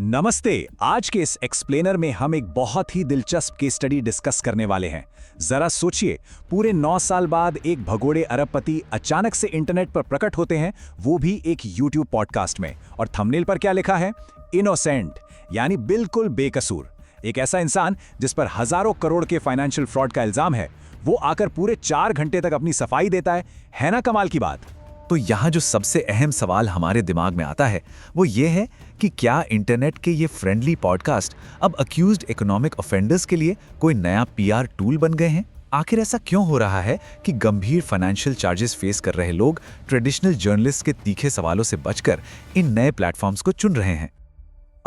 नमस्ते। आज के इस एक्सप्लेनर में हम एक बहुत ही दिलचस्प केस स्टडी डिस्कस करने वाले हैं। जरा सोचिए, पूरे 9 साल बाद एक भगोड़े अरबपति अचानक से इंटरनेट पर प्रकट होते हैं, वो भी एक यूट्यूब पॉडकास्ट में। और थंबनेल पर क्या लिखा है? इनोसेंट, यानी बिल्कुल बेकसूर। एक ऐसा इंसान जिस पर हजारों करोड़ के फाइनेंशियल फ्रॉड का इल्जाम है, वो आकर पूरे 4 घंटे तक अपनी सफाई देता है ना? कमाल की बात। तो यहाँ जो सबसे अहम सवाल हमारे दिमाग में आता है वो ये है कि क्या इंटरनेट के ये फ्रेंडली पॉडकास्ट अब अक्यूज्ड इकोनॉमिक ऑफेंडर्स के लिए कोई नया पीआर टूल बन गए हैं? आखिर ऐसा क्यों हो रहा है कि गंभीर फाइनेंशियल चार्जेस फेस कर रहे लोग ट्रेडिशनल जर्नलिस्ट के तीखे सवालों से बचकर इन नए प्लेटफॉर्म्स को चुन रहे हैं?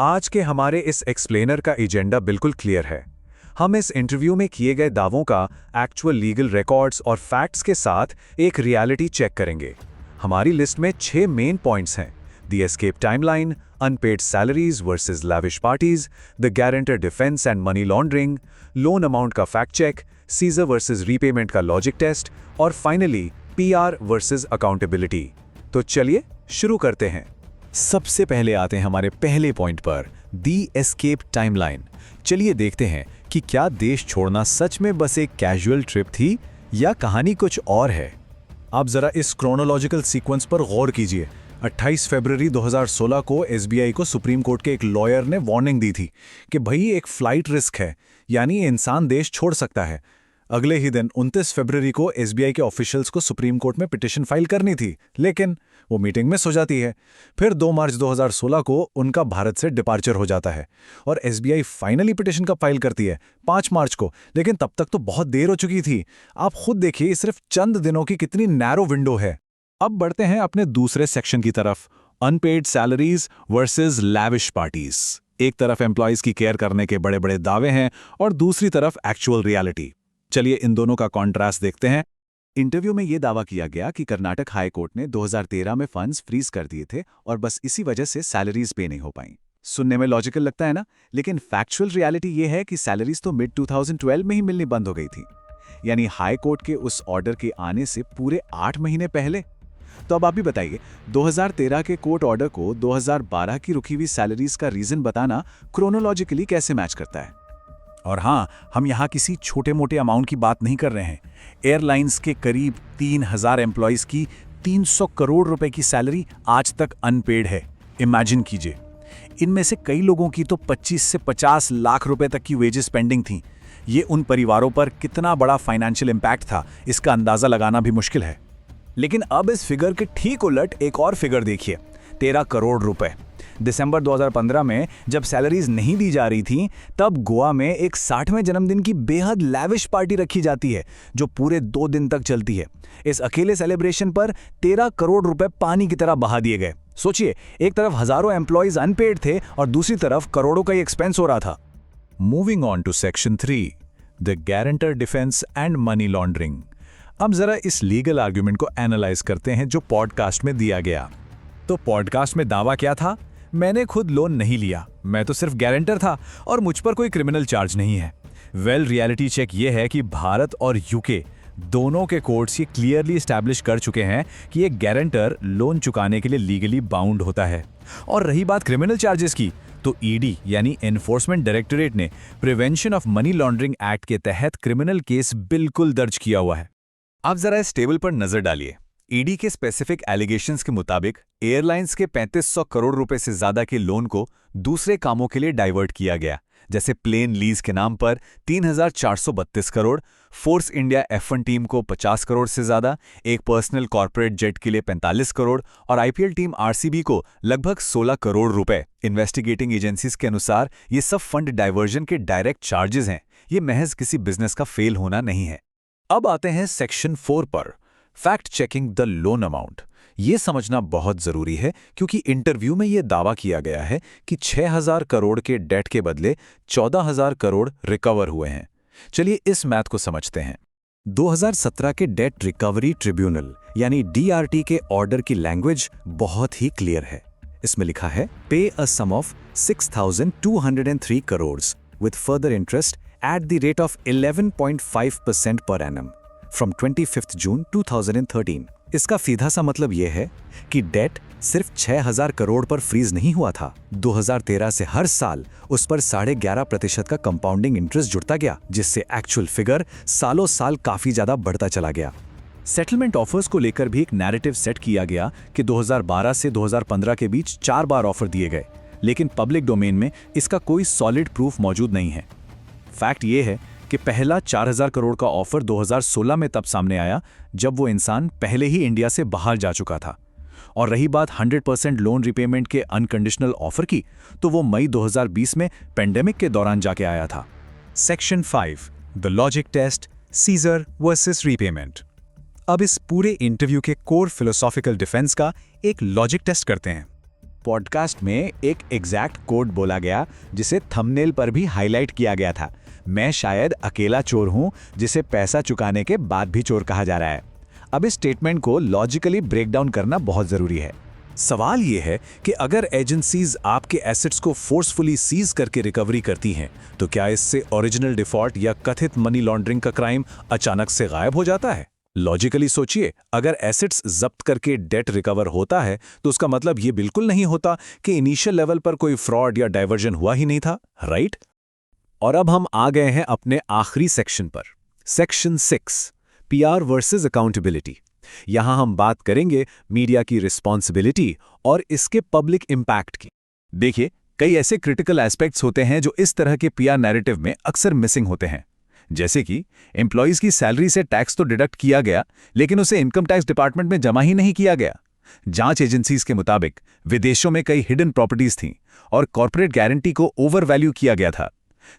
आज के हमारे इस एक्सप्लेनर का एजेंडा बिल्कुल क्लियर है। हम इस इंटरव्यू में किए गए दावों का एक्चुअल लीगल रिकॉर्ड्स और फैक्ट्स के साथ एक रियलिटी चेक करेंगे। हमारी लिस्ट में 6 मेन पॉइंट्स हैं: the escape timeline, unpaid salaries versus lavish parties, the guarantor defence and money laundering, loan amount का fact check, seizure versus repayment का लॉजिक टेस्ट और फाइनली पीआर वर्सेस अकाउंटेबिलिटी। तो चलिए शुरू करते हैं। सबसे पहले आते हैं हमारे पहले पॉइंट पर, द एस्केप टाइमलाइन। चलिए देखते हैं कि क्या देश छोड़ना सच में बस एक कैजुअल ट्रिप थी या कहानी कुछ और है। आप जरा इस क्रोनोलॉजिकल सीक्वेंस पर गौर कीजिए। 28 फरवरी 2016 को एसबीआई को सुप्रीम कोर्ट के एक लॉयर ने वार्निंग दी थी कि भाई एक फ्लाइट रिस्क है, यानी इंसान देश छोड़ सकता है। अगले ही दिन 29 फरवरी को एसबीआई के ऑफिशियल्स को सुप्रीम कोर्ट में पिटीशन फाइल करनी थी, लेकिन वो मीटिंग मिस हो जाती है। फिर 2 मार्च 2016 को उनका भारत से डिपार्चर हो जाता है और एसबीआई फाइनली पिटीशन कब फाइल करती है? 5 मार्च को। लेकिन तब तक तो बहुत देर हो चुकी थी। आप खुद देखिए, सिर्फ चंद दिनों की कितनी नैरो विंडो है। अब बढ़ते हैं अपने दूसरे सेक्शन की तरफ, unpaid salaries versus lavish parties. एक तरफ एम्प्लॉयज की केयर करने के बड़े बड़े दावे हैं और दूसरी तरफ एक्चुअल रियलिटी। चलिए इन दोनों का कॉन्ट्रास्ट देखते हैं। इंटरव्यू में यह दावा किया गया कि कर्नाटक हाई कोर्ट ने 2013 में फंड्स फ्रीज कर दिए थे और बस इसी वजह से सैलरीज पे नहीं हो पाई। सुनने में लॉजिकल लगता है ना? लेकिन फैक्चुअल रियलिटी यह है कि सैलरीज तो मिड 2012 में ही मिलनी बंद हो गई थी, यानी हाई कोर्ट के उस ऑर्डर के आने से पूरे 8 महीने पहले। तो अब आप भी बताइए, 2013 के कोर्ट ऑर्डर को 2012 की रुकी हुई सैलरीज का रीजन बताना क्रोनोलॉजिकली कैसे मैच करता है? और हाँ, हम यहाँ किसी छोटे मोटे अमाउंट की बात नहीं कर रहे हैं। एयरलाइंस के करीब 3000 एम्प्लॉयज की 300 करोड़ रुपए की सैलरी आज तक अनपेड है। इमेजिन कीजिए, इनमें से कई लोगों की तो 25 से 50 लाख रुपए तक की वेजेस पेंडिंग थी। ये उन परिवारों पर कितना बड़ा फाइनेंशियल इम्पैक्ट था, इसका अंदाजा लगाना भी मुश्किल है। लेकिन अब इस फिगर के ठीक उलट एक और फिगर देखिए, 13 करोड़ रुपए। दिसंबर 2015 में जब सैलरीज नहीं दी जा रही थी, तब गोवा में एक 60वें जन्मदिन की बेहद लैविश पार्टी रखी जाती है जो पूरे 2 दिन तक चलती है। इस अकेले सेलिब्रेशन पर 13 करोड़ रुपए पानी की तरह बहा दिए गए। सोचिए, एक तरफ हजारों एम्प्लॉयज अनपेड थे और दूसरी तरफ करोड़ों का एक्सपेंस हो रहा था। Moving on to section 3, the guarantor defence and money laundering. अब जरा इस लीगल आर्ग्यूमेंट को एनालाइज करते हैं जो पॉडकास्ट में दिया गया। तो पॉडकास्ट में दावा क्या था? मैंने खुद लोन नहीं लिया, मैं तो सिर्फ गारंटर था और मुझ पर कोई क्रिमिनल चार्ज नहीं है। रियलिटी चेक ये है कि भारत और यूके दोनों के कोर्ट्स ये क्लियरली एस्टैब्लिश कर चुके हैं कि एक गारंटर लोन चुकाने के लिए लीगली बाउंड होता है। और रही बात क्रिमिनल चार्जेस की, तो ईडी यानी एनफोर्समेंट डायरेक्टोरेट ने prevention of money laundering act के तहत क्रिमिनल केस बिल्कुल दर्ज किया हुआ है। आप जरा इस टेबल पर नजर डालिए। ईडी के स्पेसिफिक एलिगेशंस के मुताबिक एयरलाइंस के 3500 करोड़ रुपए से ज्यादा के लोन को दूसरे कामों के लिए डाइवर्ट किया गया, जैसे प्लेन लीज के नाम पर 3432 crore, force India F1 team को 50 करोड़ से ज्यादा, एक पर्सनल कॉर्पोरेट जेट के लिए 45 करोड़ और आईपीएल टीम आरसीबी को लगभग 16 करोड़ रुपए। इन्वेस्टिगेटिंग एजेंसीज के अनुसार ये सब फंड डाइवर्जन के डायरेक्ट चार्जेस हैं, ये महज किसी बिजनेस का फेल होना नहीं है। अब आते हैं सेक्शन 4 पर, fact checking the loan amount. ये समझना बहुत जरूरी है क्योंकि इंटरव्यू में यह दावा किया गया है कि 6000 करोड़ के डेट के बदले 14000 करोड़ रिकवर हुए हैं। चलिए इस मैथ को समझते हैं। 2017 के डेट रिकवरी ट्रिब्यूनल यानी डीआरटी के ऑर्डर की लैंग्वेज बहुत ही क्लियर है। इसमें लिखा है, pay a sum of 6203 crore with further interest at the rate of 11.5% पर एनम फ्रॉम 25 जून 2013। इसका सीधा सा मतलब यह है कि डेट सिर्फ 6,000 करोड़ पर फ्रीज नहीं हुआ था। 2013 से हर साल उस पर 11.5% का कंपाउंडिंग इंटरेस्ट जुड़ता गया, जिससे एक्चुअल फिगर सालों साल काफी ज्यादा बढ़ता चला गया। सेटलमेंट ऑफर्स को लेकर भी एक नैरेटिव सेट किया गया कि 2012 से 2015 के बीच 4 बार ऑफर दिए गए, लेकिन पब्लिक डोमेन में इसका कोई सॉलिड प्रूफ मौजूद नहीं है। फैक्ट ये है कि पहला 4,000 करोड़ का ऑफर 2016 में तब सामने आया जब वो इंसान पहले ही इंडिया से बाहर जा चुका था। और रही बात 100% लोन रिपेमेंट के अनकंडीशनल ऑफर की, तो वो मई 2020 में पेंडेमिक के दौरान जाके आया था। Section 5, the logic test, seizure versus repayment. अब इस पूरे इंटरव्यू के कोर फिलोसॉफिकल डिफेंस का एक लॉजिक टेस्ट करते हैं। पॉडकास्ट में एक एग्जैक्ट कोड बोला गया जिसे थंबनेल पर भी हाईलाइट किया गया था। मैं शायद अकेला चोर हूं जिसे पैसा चुकाने के बाद भी चोर कहा जा रहा है। अब इस स्टेटमेंट को लॉजिकली ब्रेक डाउन करना बहुत जरूरी है। सवाल यह है कि अगर एजेंसीज आपके एसेट्स को फोर्सफुली सीज करके रिकवरी करती हैं, तो क्या इससे ओरिजिनल डिफॉल्ट या कथित मनी लॉन्ड्रिंग का क्राइम अचानक से गायब हो जाता है? लॉजिकली सोचिए, अगर एसेट्स जब्त करके डेट रिकवर होता है तो उसका मतलब ये बिल्कुल नहीं होता कि इनिशियल लेवल पर कोई फ्रॉड या डाइवर्जन हुआ ही नहीं था, राइट? और अब हम आ गए हैं अपने आखिरी सेक्शन पर, सेक्शन 6, पीआर वर्सेस अकाउंटेबिलिटी। यहां हम बात करेंगे मीडिया की रिस्पॉन्सिबिलिटी और इसके पब्लिक इम्पैक्ट की। देखिए, कई ऐसे क्रिटिकल एस्पेक्ट्स होते हैं जो इस तरह के पीआर नैरेटिव में अक्सर मिसिंग होते हैं। जैसे कि एम्प्लॉइज की सैलरी से टैक्स तो डिडक्ट किया गया, लेकिन उसे इनकम टैक्स डिपार्टमेंट में जमा ही नहीं किया गया। जांच एजेंसीज के मुताबिक विदेशों में कई हिडन प्रॉपर्टीज थीं और कॉर्पोरेट गारंटी को ओवर वैल्यू किया गया था।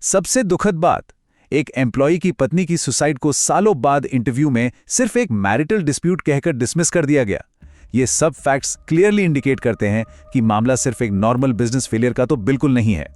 सबसे दुखद बात, एक एम्प्लॉई की पत्नी की सुसाइड को सालों बाद इंटरव्यू में सिर्फ एक मैरिटल डिस्प्यूट कहकर डिसमिस कर दिया गया। ये सब फैक्ट्स क्लियरली इंडिकेट करते हैं कि मामला सिर्फ एक नॉर्मल बिजनेस फेलियर का तो बिल्कुल नहीं है।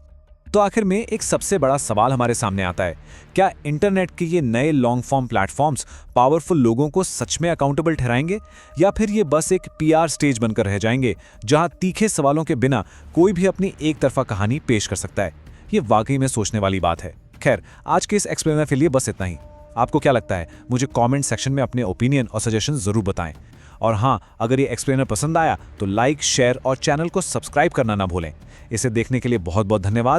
तो आखिर में एक सबसे बड़ा सवाल हमारे सामने आता है, क्या इंटरनेट के ये नए लॉन्ग फॉर्म प्लेटफॉर्म्स पावरफुल लोगों को सच में अकाउंटेबल ठहराएंगे, या फिर ये बस एक पीआर स्टेज बनकर रह जाएंगे जहां तीखे सवालों के बिना कोई भी अपनी एक तरफा कहानी पेश कर सकता है? ये वाकई में सोचने वाली बात है। खैर, आज के इस एक्सप्लेनर के लिए बस इतना ही। आपको क्या लगता है? मुझे कमेंट सेक्शन में अपने ओपिनियन और सजेशन जरूर बताएं। और हाँ, अगर ये एक्सप्लेनर पसंद आया तो लाइक, शेयर और चैनल को सब्सक्राइब करना ना भूलें। इसे देखने के लिए बहुत बहुत धन्यवाद।